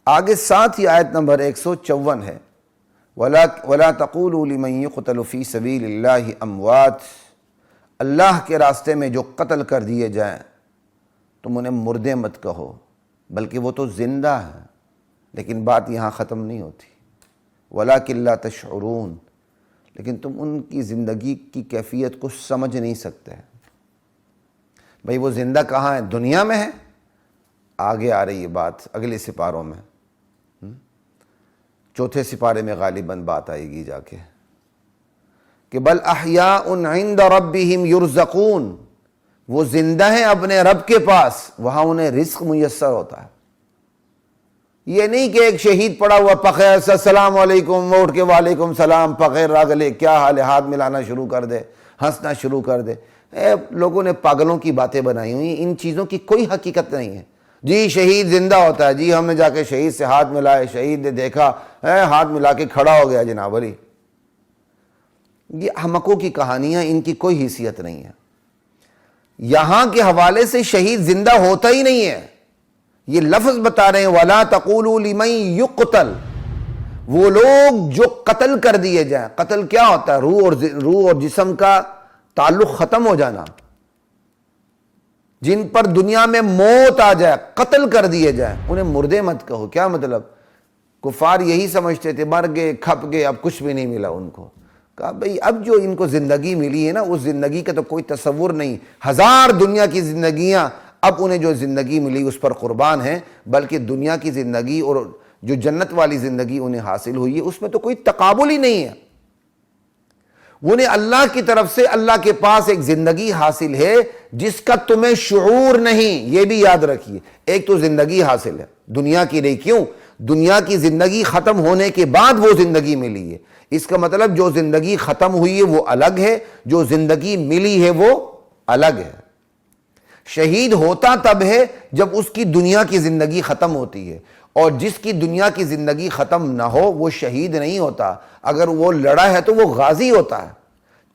آگے ساتھ ہی آیت نمبر 154 ہے، وَلَا تَقُولُوا لِمَن يُقْتَلُ فِي سَبِيلِ اللَّهِ أَمْوَاتٌ، اللہ کے راستے میں جو قتل کر دیے جائیں تم انہیں مردے مت کہو، بلکہ وہ تو زندہ ہیں۔ لیکن بات یہاں ختم نہیں ہوتی، وَلَٰكِن لَا تَشْعُرُونَ، لیکن تم ان کی زندگی کی کیفیت کو سمجھ نہیں سکتے۔ بھئی وہ زندہ کہاں ہے؟ دنیا میں ہے؟ آگے آ رہی ہے بات اگلے سپاروں میں، چوتھے سپارے میں غالباً بات آئے گی جا کے کہ بل احیاء عند ربہم یرزقون، وہ زندہ ہیں اپنے رب کے پاس، وہاں انہیں رزق میسر ہوتا ہے۔ یہ نہیں کہ ایک شہید پڑا ہوا پخیر سے السلام علیکم، وہ اٹھ کے وعلیکم السلام، پخیر راگلے کیا حال ہے، ہاتھ ملانا شروع کر دے، ہنسنا شروع کر دے۔ لوگوں نے پاگلوں کی باتیں بنائی ہوئی، ان چیزوں کی کوئی حقیقت نہیں ہے۔ جی شہید زندہ ہوتا ہے، جی ہم نے جا کے شہید سے ہاتھ ملائے، شہید نے دیکھا ہاتھ ملا کے کھڑا ہو گیا جناب علی۔ یہ احمقوں کی کہانیاں، ان کی کوئی حیثیت نہیں ہے۔ یہاں کے حوالے سے شہید زندہ ہوتا ہی نہیں ہے۔ یہ لفظ بتا رہے ہیں وَلَا تَقُولُوا لِمَن يُقْتَلْ، وہ لوگ جو قتل کر دیے جائیں۔ قتل کیا ہوتا ہے؟ روح اور جسم کا تعلق ختم ہو جانا، جن پر دنیا میں موت آ جائے، قتل کر دیے جائیں، انہیں مردے مت کہو۔ کیا مطلب؟ کفار یہی سمجھتے تھے مر گئے، کھپ گئے، اب کچھ بھی نہیں ملا ان کو۔ کہا بھئی اب جو ان کو زندگی ملی ہے نا، اس زندگی کا تو کوئی تصور نہیں۔ ہزار دنیا کی زندگیاں، اب انہیں جو زندگی ملی اس پر قربان ہیں، بلکہ دنیا کی زندگی اور جو جنت والی زندگی انہیں حاصل ہوئی ہے اس میں تو کوئی تقابل ہی نہیں ہے۔ انہیں اللہ کی طرف سے، اللہ کے پاس ایک زندگی حاصل ہے جس کا تمہیں شعور نہیں، یہ بھی یاد رکھیے۔ ایک تو زندگی حاصل ہے دنیا کی نہیں، کیوں؟ دنیا کی زندگی ختم ہونے کے بعد وہ زندگی ملی ہے۔ اس کا مطلب جو زندگی ختم ہوئی ہے وہ الگ ہے، جو زندگی ملی ہے وہ الگ ہے۔ شہید ہوتا تب ہے جب اس کی دنیا کی زندگی ختم ہوتی ہے، اور جس کی دنیا کی زندگی ختم نہ ہو وہ شہید نہیں ہوتا۔ اگر وہ لڑا ہے تو وہ غازی ہوتا ہے،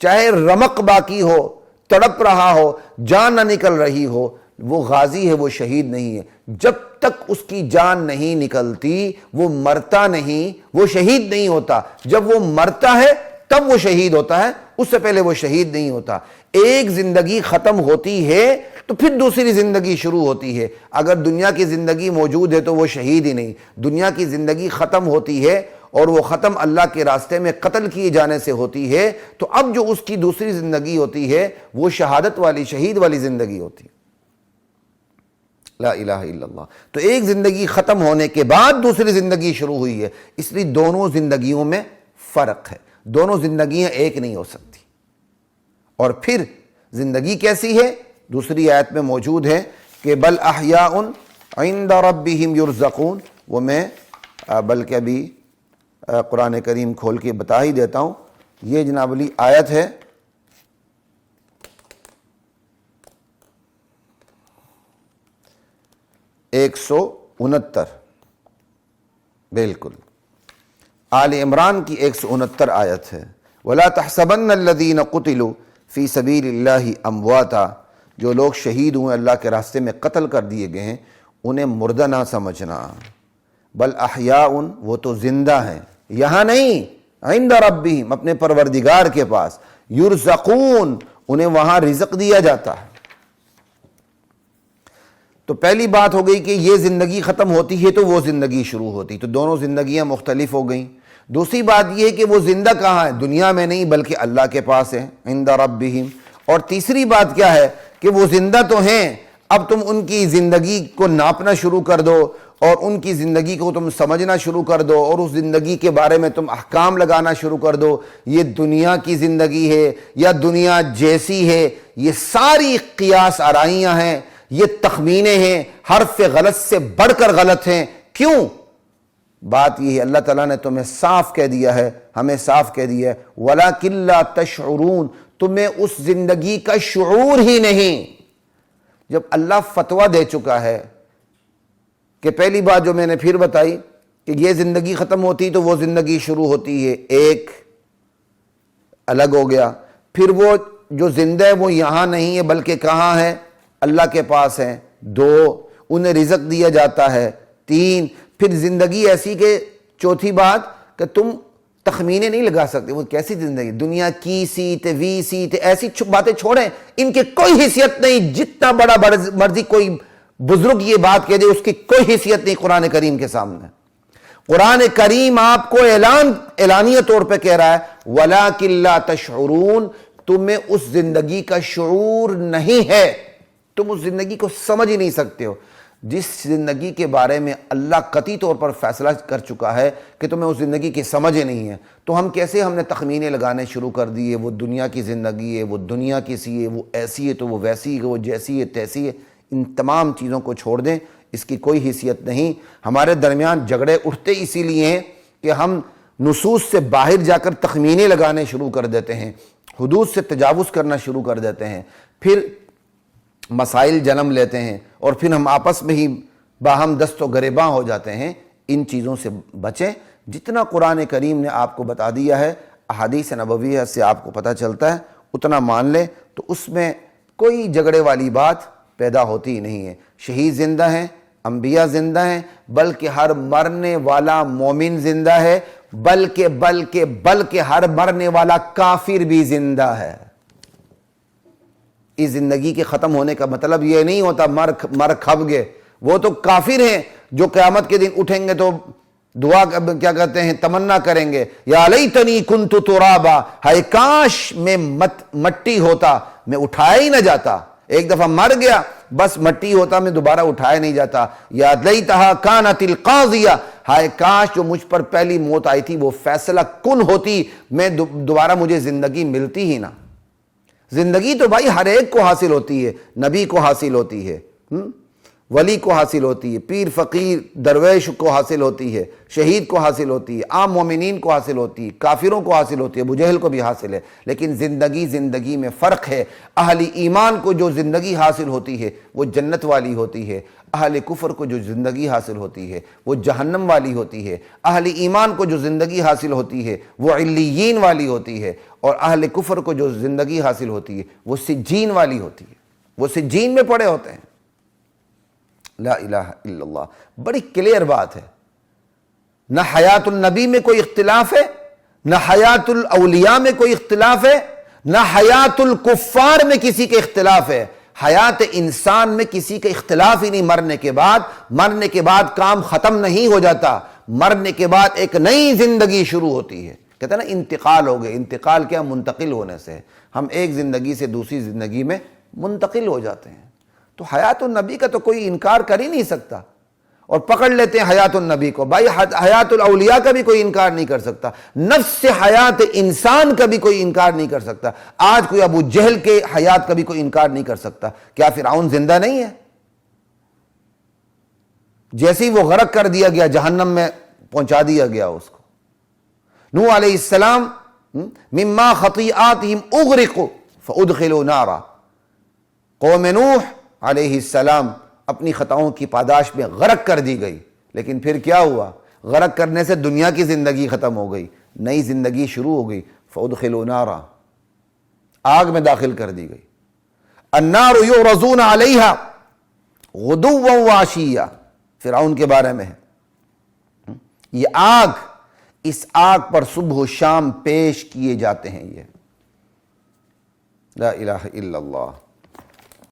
چاہے رمق باقی ہو، تڑپ رہا ہو، جان نہ نکل رہی ہو، وہ غازی ہے، وہ شہید نہیں ہے۔ جب تک اس کی جان نہیں نکلتی وہ مرتا نہیں، وہ شہید نہیں ہوتا۔ جب وہ مرتا ہے تب وہ شہید ہوتا ہے، اس سے پہلے وہ شہید نہیں ہوتا۔ ایک زندگی ختم ہوتی ہے تو پھر دوسری زندگی شروع ہوتی ہے۔ اگر دنیا کی زندگی موجود ہے تو وہ شہید ہی نہیں۔ دنیا کی زندگی ختم ہوتی ہے اور وہ ختم اللہ کے راستے میں قتل کیے جانے سے ہوتی ہے، تو اب جو اس کی دوسری زندگی ہوتی ہے وہ شہادت والی، شہید والی زندگی ہوتی ہے۔ لا الہ الا اللہ۔ تو ایک زندگی ختم ہونے کے بعد دوسری زندگی شروع ہوئی ہے، اس لیے دونوں زندگیوں میں فرق ہے، دونوں زندگیاں ایک نہیں ہو سکتی۔ اور پھر زندگی کیسی ہے؟ دوسری آیت میں موجود ہے کہ بل احیاء عند ربہم یرزقون۔ وہ میں بلکہ ابھی قرآن کریم کھول کے بتا ہی دیتا ہوں۔ یہ جناب علی آیت ہے 169، بالکل آل عمران کی 169 آیت ہے۔ وَلَا تَحْسَبَنَّ الَّذِينَ قُتِلُوا فِي سَبِيلِ اللَّهِ أَمْوَاتًا، جو لوگ شہید ہوئے اللہ کے راستے میں قتل کر دیے گئے ہیں انہیں مردہ نہ سمجھنا، بل احیاء، وہ تو زندہ ہیں، یہاں نہیں، عند ربہم، اپنے پروردگار کے پاس، یرزقون، انہیں وہاں رزق دیا جاتا ہے۔ تو پہلی بات ہو گئی کہ یہ زندگی ختم ہوتی ہے تو وہ زندگی شروع ہوتی، تو دونوں زندگیاں مختلف ہو گئیں۔ دوسری بات یہ ہے کہ وہ زندہ کہاں ہے؟ دنیا میں نہیں بلکہ اللہ کے پاس ہے، عند ربہم۔ اور تیسری بات کیا ہے کہ وہ زندہ تو ہیں، اب تم ان کی زندگی کو ناپنا شروع کر دو اور ان کی زندگی کو تم سمجھنا شروع کر دو اور اس زندگی کے بارے میں تم احکام لگانا شروع کر دو، یہ دنیا کی زندگی ہے یا دنیا جیسی ہے۔ یہ ساری قیاس آرائیاں ہیں، یہ تخمینے ہیں، حرف غلط سے بڑھ کر غلط ہیں۔ کیوں؟ بات یہ ہے اللہ تعالیٰ نے تمہیں صاف کہہ دیا ہے، ہمیں صاف کہہ دیا ہے وَلَٰكِن لَا تَشْعُرُونَ، تمہیں اس زندگی کا شعور ہی نہیں۔ جب اللہ فتویٰ دے چکا ہے کہ پہلی بات جو میں نے پھر بتائی کہ یہ زندگی ختم ہوتی تو وہ زندگی شروع ہوتی ہے، ایک الگ ہو گیا۔ پھر وہ جو زندہ ہے وہ یہاں نہیں ہے بلکہ کہاں ہے؟ اللہ کے پاس ہے، دو، انہیں رزق دیا جاتا ہے، 3 پھر زندگی ایسی کہ چوتھی بات کہ تم تخمینے نہیں لگا سکتے وہ کیسی زندگی, دنیا کی سیٹ وی سیٹ ایسی باتیں چھوڑیں, ان کی کوئی حیثیت نہیں. جتنا بڑا مرضی کوئی بزرگ یہ بات کہہ دے اس کی کوئی حیثیت نہیں قرآن کریم کے سامنے. قرآن کریم آپ کو اعلانیہ طور پہ کہہ رہا ہے وَلَٰكِن لَا تَشْعُرُونَ, تمہیں اس زندگی کا شعور نہیں ہے, تم اس زندگی کو سمجھ ہی نہیں سکتے ہو جس زندگی کے بارے میں اللہ قطعی طور پر فیصلہ کر چکا ہے کہ تمہیں اس زندگی کی سمجھ ہی نہیں ہے. تو ہم نے تخمینے لگانے شروع کر دیے, وہ دنیا کی زندگی ہے, وہ دنیا کی سی ہے, وہ ایسی ہے تو وہ ویسی ہے, وہ جیسی ہے تیسی ہے. ان تمام چیزوں کو چھوڑ دیں, اس کی کوئی حیثیت نہیں. ہمارے درمیان جھگڑے اٹھتے اسی لیے ہیں کہ ہم نصوص سے باہر جا کر تخمینے لگانے شروع کر دیتے ہیں, حدود سے تجاوز کرنا شروع کر دیتے ہیں, پھر مسائل جنم لیتے ہیں اور پھر ہم آپس میں ہی باہم دست و گریباں ہو جاتے ہیں. ان چیزوں سے بچیں. جتنا قرآن کریم نے آپ کو بتا دیا ہے, احادیث نبویہ سے آپ کو پتہ چلتا ہے, اتنا مان لیں تو اس میں کوئی جھگڑے والی بات پیدا ہوتی ہی نہیں ہے. شہید زندہ ہیں, انبیاء زندہ ہیں, بلکہ ہر مرنے والا مومن زندہ ہے, بلکہ ہر مرنے والا کافر بھی زندہ ہے. اس زندگی کے ختم ہونے کا مطلب یہ نہیں ہوتا مر کھپ گئے, وہ تو کافر ہیں جو قیامت کے دن اٹھیں گے تو دعا کیا کہتے ہیں, تمنا کریں گے یا لیتنی کنت ترابا, ہائے کاش میں مٹی ہوتا, میں اٹھایا ہی نہ جاتا. ایک دفعہ مر گیا بس مٹی ہوتا, میں دوبارہ اٹھایا نہیں جاتا. یا لیتہا کانت القاضیہ, ہائے کاش جو مجھ پر پہلی موت آئی تھی وہ فیصلہ کن ہوتی, میں دوبارہ مجھے زندگی ملتی ہی نہ. زندگی تو بھائی ہر ایک کو حاصل ہوتی ہے, نبی کو حاصل ہوتی ہے, ولی کو حاصل ہوتی ہے, پیر فقیر درویش کو حاصل ہوتی ہے, شہید کو حاصل ہوتی ہے, عام مومنین کو حاصل ہوتی ہے, کافروں کو حاصل ہوتی ہے, ابو جہل کو بھی حاصل ہے. لیکن زندگی میں فرق ہے. اہل ایمان کو جو زندگی حاصل ہوتی ہے وہ جنت والی ہوتی ہے, اہل کفر کو جو زندگی حاصل ہوتی ہے وہ جہنم والی ہوتی ہے. اہل ایمان کو جو زندگی حاصل ہوتی ہے وہ علیین والی ہوتی ہے, اور اہل کفر کو جو زندگی حاصل ہوتی ہے وہ سجین والی ہوتی ہے, وہ سجین میں پڑے ہوتے ہیں. لا الہ الا اللہ. بڑی کلیئر بات ہے. نہ حیات النبی میں کوئی اختلاف ہے, نہ حیات الاولیاء میں کوئی اختلاف ہے, نہ حیات الکفار میں کسی کے اختلاف ہے. حیات انسان میں کسی کا اختلاف ہی نہیں. مرنے کے بعد کام ختم نہیں ہو جاتا, مرنے کے بعد ایک نئی زندگی شروع ہوتی ہے. کہتے ہیں نا انتقال ہو گئے. انتقال کیا؟ منتقل ہونے سے. ہم ایک زندگی سے دوسری زندگی میں منتقل ہو جاتے ہیں. تو حیات النبی کا تو کوئی انکار کر ہی نہیں سکتا, اور پکڑ لیتے ہیں حیات النبی کو. بھائی حیات الاولیاء کا بھی کوئی انکار نہیں کر سکتا, نفس حیات انسان کا بھی کوئی انکار نہیں کر سکتا. آج کوئی ابو جہل کے حیات کا بھی کوئی انکار نہیں کر سکتا. کیا فرعون زندہ نہیں ہے؟ جیسے ہی وہ غرق کر دیا گیا, جہنم میں پہنچا دیا گیا اس کو. نوح علیہ السلام مما خطیئاتہم اغرقوا فادخلوا نارا, قوم نوح علیہ السلام اپنی خطاؤں کی پاداش میں غرق کر دی گئی. لیکن پھر کیا ہوا؟ غرق کرنے سے دنیا کی زندگی ختم ہو گئی, نئی زندگی شروع ہو گئی. فادخلوا نارا, آگ میں داخل کر دی گئی. النار یعرضون علیہا غدوا وعشیا, فرعون کے بارے میں ہے. یہ آگ, اس آگ پر صبح و شام پیش کیے جاتے ہیں. یہ لا الہ الا اللہ.